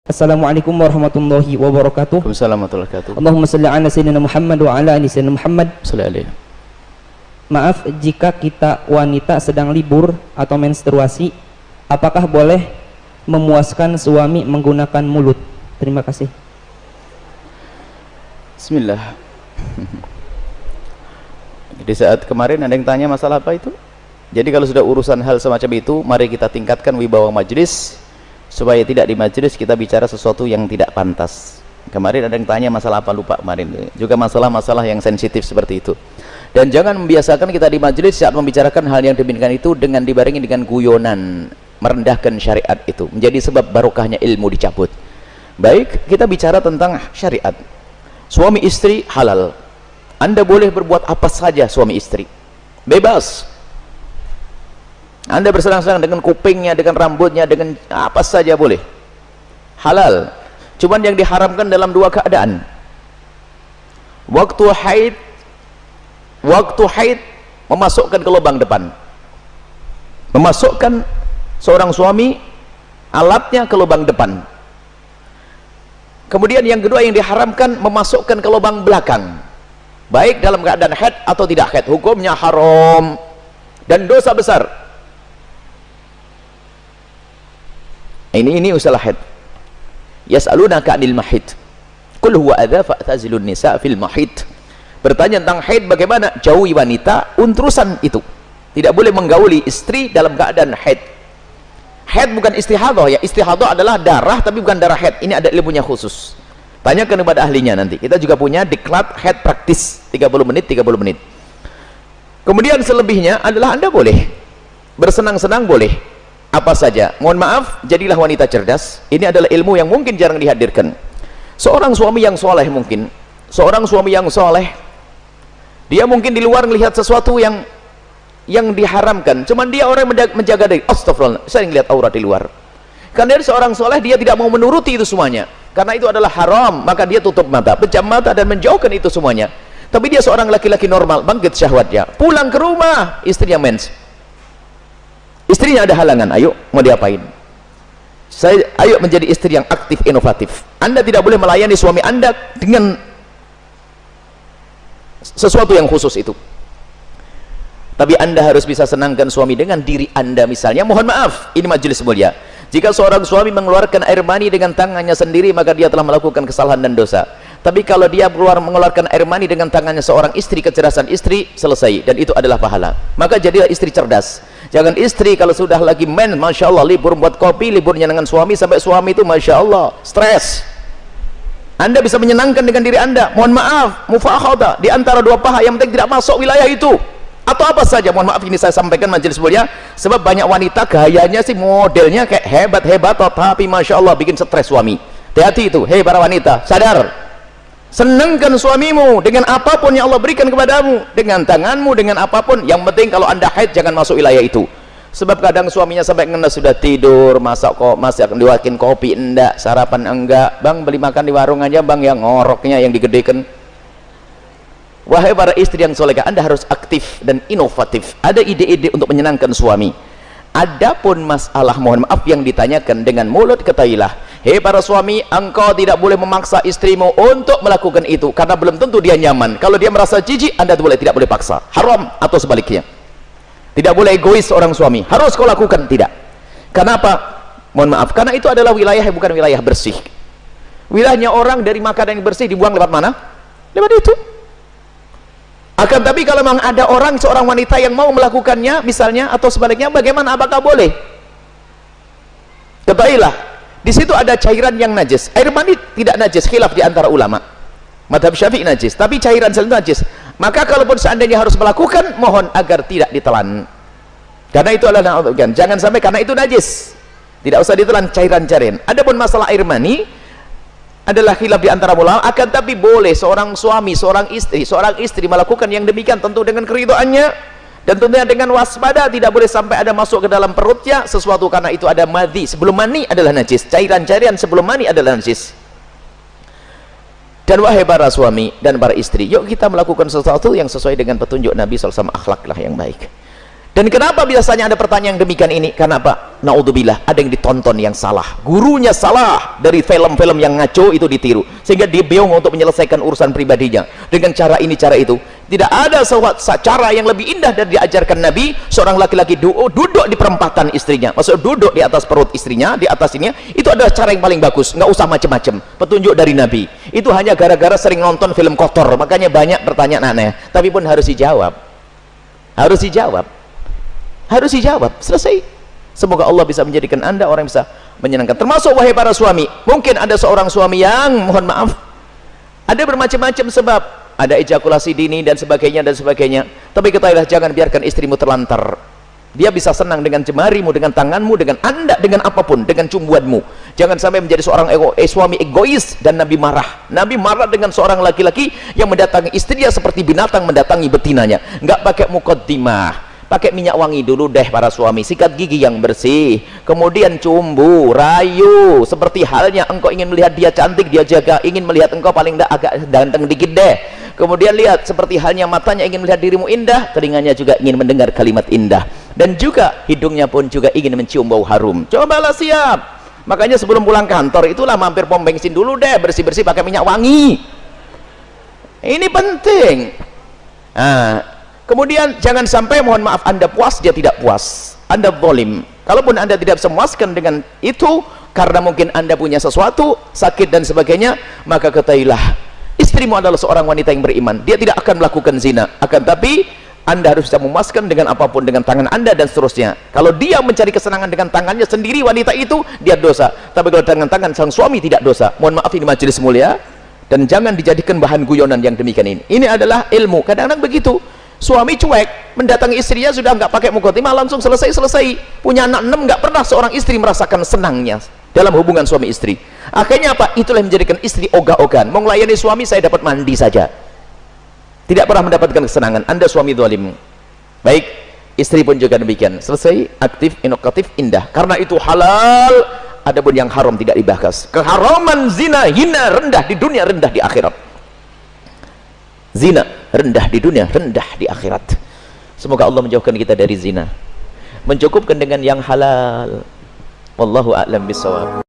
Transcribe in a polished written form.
Assalamualaikum warahmatullahi wabarakatuh. Waalaikumsalam warahmatullahi wabarakatuh. Allahumma salli ala sayyidina Muhammad wa ala ali sayyidina Muhammad. Sallallahu. Maaf jika kita wanita sedang libur atau menstruasi, apakah boleh memuaskan suami menggunakan mulut? Terima kasih. Bismillah. Di saat kemarin ada yang tanya masalah apa itu? Jadi kalau sudah urusan hal semacam itu, mari kita tingkatkan wibawa majelis supaya tidak di majelis kita bicara sesuatu yang tidak pantas. Kemarin ada yang tanya masalah apa, lupa kemarin. Juga masalah-masalah yang sensitif seperti itu. Dan jangan membiasakan kita di majelis saat membicarakan hal yang demikian itu dengan dibarengi dengan guyonan, merendahkan syariat itu, menjadi sebab barokahnya ilmu dicabut. Baik, kita bicara tentang syariat. Suami istri halal. Anda boleh berbuat apa saja suami istri. Bebas. Anda bersenang-senang dengan kupingnya, dengan rambutnya, dengan apa saja boleh. Halal. Cuman yang diharamkan dalam dua keadaan. Waktu haid memasukkan ke lubang depan. Memasukkan seorang suami alatnya ke lubang depan. Kemudian yang kedua yang diharamkan memasukkan ke lubang belakang. Baik dalam keadaan haid atau tidak haid, hukumnya haram dan dosa besar. Ini usaha haid. Yas'alunaka 'anil mahid. Qul huwa adza fa'tazilun nisa fil mahid. Bertanya tentang haid, bagaimana jauhi wanita untrusan itu. Tidak boleh menggauli istri dalam keadaan haid. Haid bukan istihadhah ya. Istihadhah adalah darah tapi bukan darah haid. Ini ada ilmunya khusus. Tanyakan kepada ahlinya nanti. Kita juga punya diklat haid praktis 30 menit 30 menit. Kemudian selebihnya adalah Anda boleh bersenang-senang, boleh apa saja. Mohon maaf, jadilah wanita cerdas. Ini adalah ilmu yang mungkin jarang dihadirkan. Seorang suami yang soleh mungkin, seorang suami yang soleh, dia mungkin di luar melihat sesuatu yang diharamkan. Cuman dia orang yang menjaga diri. Astagfirullah, saya melihat aurat di luar. Karena dia seorang soleh, dia tidak mau menuruti itu semuanya. Karena itu adalah haram, maka dia tutup mata, pejam mata dan menjauhkan itu semuanya. Tapi dia seorang laki-laki normal, bangkit syahwatnya. Pulang ke rumah, istrinya mens. Istrinya ada halangan, ayo mau diapain? Ayo menjadi istri yang aktif, inovatif. Anda tidak boleh melayani suami Anda dengan sesuatu yang khusus itu. Tapi Anda harus bisa senangkan suami dengan diri Anda misalnya. Mohon maaf, ini majelis mulia. Jika seorang suami mengeluarkan air mani dengan tangannya sendiri, maka dia telah melakukan kesalahan dan dosa. Tapi kalau dia mengeluarkan air mani dengan tangannya seorang istri, kecerdasan istri, selesai. Dan itu adalah pahala. Maka jadilah istri cerdas. Jangan istri kalau sudah lagi Masya Allah, libur buat kopi, liburnya dengan suami, sampai suami itu Masya Allah, stres. Anda bisa menyenangkan dengan diri Anda. Mohon maaf, mufakhadah di antara dua paha yang penting tidak masuk wilayah itu. Atau apa saja, mohon maaf ini saya sampaikan majelis mulia, sebab banyak wanita gayanya sih modelnya kayak hebat-hebat, tapi Masya Allah bikin stres suami. Hati-hati itu, hei para wanita, sadar. Senangkan suamimu dengan apapun yang Allah berikan kepadamu, dengan tanganmu, dengan apapun. Yang penting kalau Anda haid jangan masuk wilayah itu. Sebab kadang suaminya sampai ngenes sudah tidur, masih akan diwakin kopi enggak, sarapan enggak. Bang beli makan di warung aja bang, yang ngoroknya yang digedekan. Wahai para istri yang solehah, Anda harus aktif dan inovatif. Ada ide-ide untuk menyenangkan suami. Adapun masalah mohon maaf yang ditanyakan dengan mulut, ketahuilah, hei para suami, engkau tidak boleh memaksa istrimu untuk melakukan itu karena belum tentu dia nyaman. Kalau dia merasa jijik, Anda tidak boleh paksa. Haram atau sebaliknya. Tidak boleh egois seorang suami. Harus kau lakukan, tidak. Kenapa? Mohon maaf, karena itu adalah wilayah yang bukan wilayah bersih. Wilayahnya orang dari makanan yang bersih dibuang lewat mana? Lewat itu. Akan tapi kalau memang ada orang, seorang wanita yang mau melakukannya misalnya atau sebaliknya, bagaimana, apakah boleh? Ketahuilah, di situ ada cairan yang najis. Air mani tidak najis, khilaf di antara ulama. Madhab Syafi'i najis, tapi cairan selalu najis. Maka kalaupun seandainya harus melakukan, mohon agar tidak ditelan. Karena itu adalah, jangan sampai karena itu najis. Tidak usah ditelan cairan-cairan. Adapun masalah air mani adalah khilaf di antara ulama, akan tapi boleh seorang suami, seorang istri melakukan yang demikian tentu dengan keridhaannya dan tentunya dengan waspada. Tidak boleh sampai ada masuk ke dalam perutnya sesuatu, karena itu ada madhi. Sebelum mani adalah najis, cairan-cairan sebelum mani adalah najis. Dan wahai para suami dan para istri, yuk kita melakukan sesuatu yang sesuai dengan petunjuk Nabi SAW, akhlaklah yang baik. Dan kenapa biasanya ada pertanyaan demikian ini? Karena apa? Naudzubillah, ada yang ditonton yang salah, gurunya salah, dari film-film yang ngaco itu ditiru, sehingga dia bingung untuk menyelesaikan urusan pribadinya dengan cara ini cara itu. Tidak ada cara yang lebih indah dari diajarkan Nabi. Seorang laki-laki duduk di perempatan istrinya, maksud duduk di atas perut istrinya, di atas ini, itu adalah cara yang paling bagus. Nggak usah macam-macam, petunjuk dari Nabi. Itu hanya gara-gara sering nonton film kotor, makanya banyak pertanyaan aneh, tapi pun harus dijawab, harus dijawab, selesai. Semoga Allah bisa menjadikan Anda orang yang bisa menyenangkan. Termasuk wahai para suami, mungkin ada seorang suami yang, mohon maaf, ada bermacam-macam sebab, ada ejakulasi dini dan sebagainya, tapi ketahuilah, jangan biarkan istrimu terlantar. Dia bisa senang dengan jemarimu, dengan tanganmu, dengan Anda, dengan apapun, dengan cumbuanmu. Jangan sampai menjadi seorang suami egois. Dan Nabi marah dengan seorang laki-laki yang mendatangi istrinya seperti binatang mendatangi betinanya. Nggak pakai muqaddimah, pakai minyak wangi dulu deh para suami, sikat gigi yang bersih, kemudian cumbu, rayu, seperti halnya engkau ingin melihat dia cantik, dia jaga, ingin melihat engkau paling tidak agak ganteng dikit deh. Kemudian lihat, seperti halnya matanya ingin melihat dirimu indah, telinganya juga ingin mendengar kalimat indah, dan juga hidungnya pun juga ingin mencium bau harum. Cobalah siap. Makanya sebelum pulang kantor itulah mampir pom bensin dulu deh, bersih-bersih pakai minyak wangi. Ini penting. Kemudian jangan sampai, mohon maaf, Anda puas, dia tidak puas, Anda zalim. Kalaupun Anda tidak memuaskan dengan itu, karena mungkin Anda punya sesuatu, sakit dan sebagainya, maka ketahuilah, istrimu adalah seorang wanita yang beriman. Dia tidak akan melakukan zina, akan tapi Anda harus bisa memuaskan dengan apapun, dengan tangan Anda dan seterusnya. Kalau dia mencari kesenangan dengan tangannya sendiri, wanita itu, dia dosa. Tapi kalau dengan tangan sang suami, tidak dosa. Mohon maaf, ini majelis mulia, dan jangan dijadikan bahan guyonan yang demikian ini. Ini adalah ilmu. Kadang-kadang begitu, suami cuek, mendatangi istrinya sudah nggak pakai muqaddimah, langsung selesai. Punya anak 6, nggak pernah seorang istri merasakan senangnya dalam hubungan suami istri. Akhirnya apa? Itulah yang menjadikan istri ogah-ogahan. Mau melayani suami, saya dapat mandi saja, tidak pernah mendapatkan kesenangan. Anda suami zalim. Baik, istri pun juga demikian. Selesai, aktif, inovatif, indah. Karena itu halal. Adapun yang haram tidak dibahas. Keharaman zina, hina, rendah di dunia, rendah di akhirat. Zina rendah di dunia, rendah di akhirat. Semoga Allah menjauhkan kita dari zina, mencukupkan dengan yang halal. Wallahu a'lam bishawab.